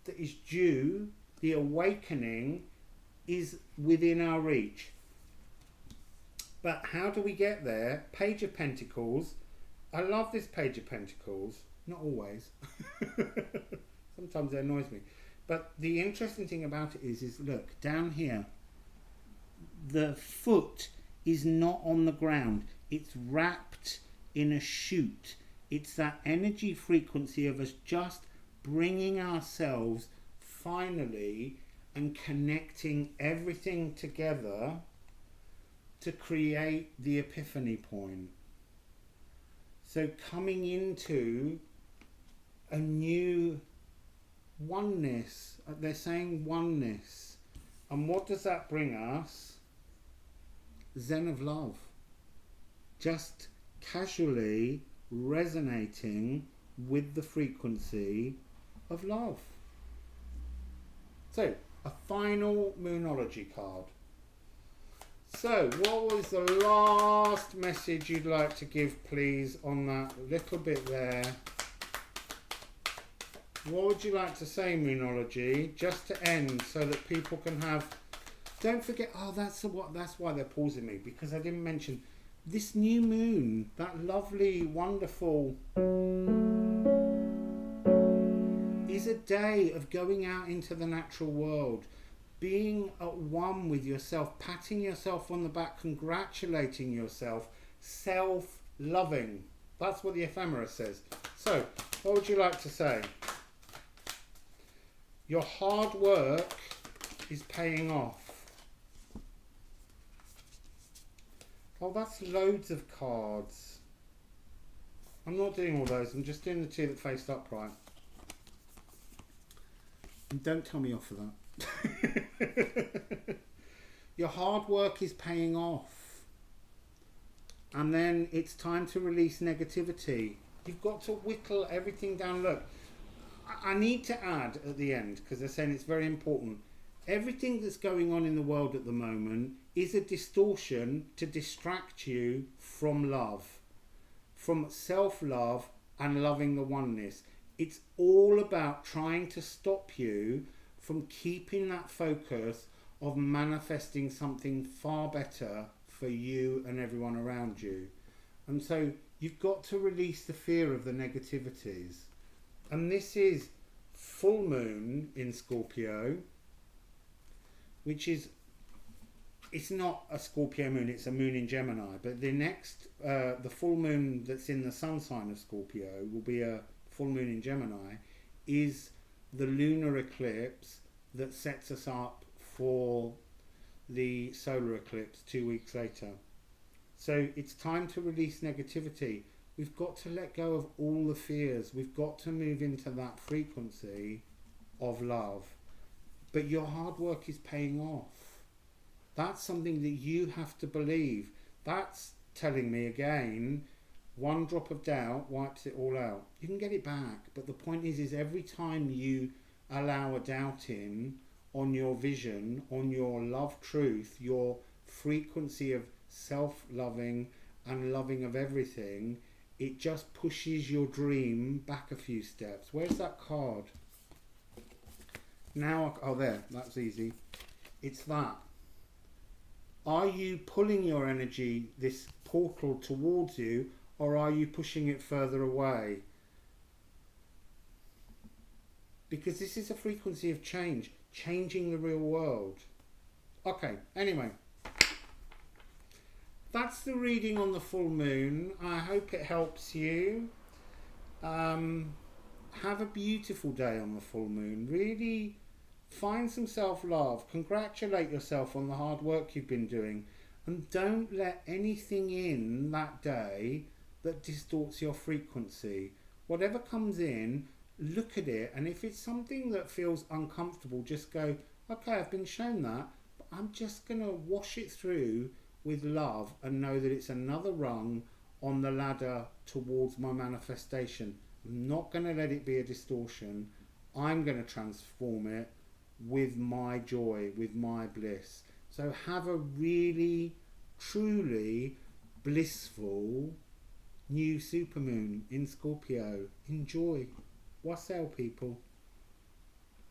Speaker 1: that is due, the awakening, is within our reach. But how do we get there? Page of Pentacles. I love this Page of Pentacles. Not always. Sometimes it annoys me. But the interesting thing about it is look, down here, the foot is not on the ground. It's wrapped in a chute. It's that energy frequency of us just bringing ourselves finally and connecting everything together to create the epiphany point. So coming into a new oneness. They're saying oneness. And what does that bring us? Zen of love. Just casually resonating with the frequency of love. So, a final Moonology card. So, what was the last message you'd like to give, please, on that little bit there? What would you like to say, Moonology, just to end, so that people can have... Don't forget, that's why they're pausing me, because I didn't mention this new moon, that lovely, wonderful... is a day of going out into the natural world, being at one with yourself, patting yourself on the back, congratulating yourself, self-loving. That's what the ephemera says. So, what would you like to say? Your hard work is paying off. Oh, that's loads of cards. I'm not doing all those. I'm just doing the two that faced upright. And don't tell me off for that. Your hard work is paying off. And then it's time to release negativity. You've got to whittle everything down. Look, I need to add at the end, because they're saying it's very important. Everything that's going on in the world at the moment is a distortion to distract you from love, from self-love and loving the oneness. It's all about trying to stop you from keeping that focus of manifesting something far better for you and everyone around you. And so you've got to release the fear of the negativities. And this is full moon in Scorpio, which is, it's not a Scorpio moon, it's a moon in Gemini. But the next, the full moon that's in the sun sign of Scorpio will be a full moon in Gemini, is the lunar eclipse that sets us up for the solar eclipse 2 weeks later. So it's time to release negativity. We've got to let go of all the fears. We've got to move into that frequency of love. But your hard work is paying off. That's something that you have to believe. That's telling me again, one drop of doubt wipes it all out. You can get it back, but the point is every time you allow a doubt in on your vision, on your love truth, your frequency of self-loving and loving of everything, it just pushes your dream back a few steps. Where's that card? Now, oh there, that's easy. It's that. Are you pulling your energy, this portal, towards you, or are you pushing it further away? Because this is a frequency of change, changing the real world. Okay, anyway. That's the reading on the full moon. I hope it helps you. Have a beautiful day on the full moon. Really find some self-love. Congratulate yourself on the hard work you've been doing. And don't let anything in that day that distorts your frequency. Whatever comes in, look at it. And if it's something that feels uncomfortable, just go, okay, I've been shown that, but I'm just going to wash it through with love and know that it's another rung on the ladder towards my manifestation. I'm not going to let it be a distortion. I'm going to transform it with my joy, with my bliss. So have a really, truly blissful new supermoon in Scorpio. Enjoy. Wassail, people.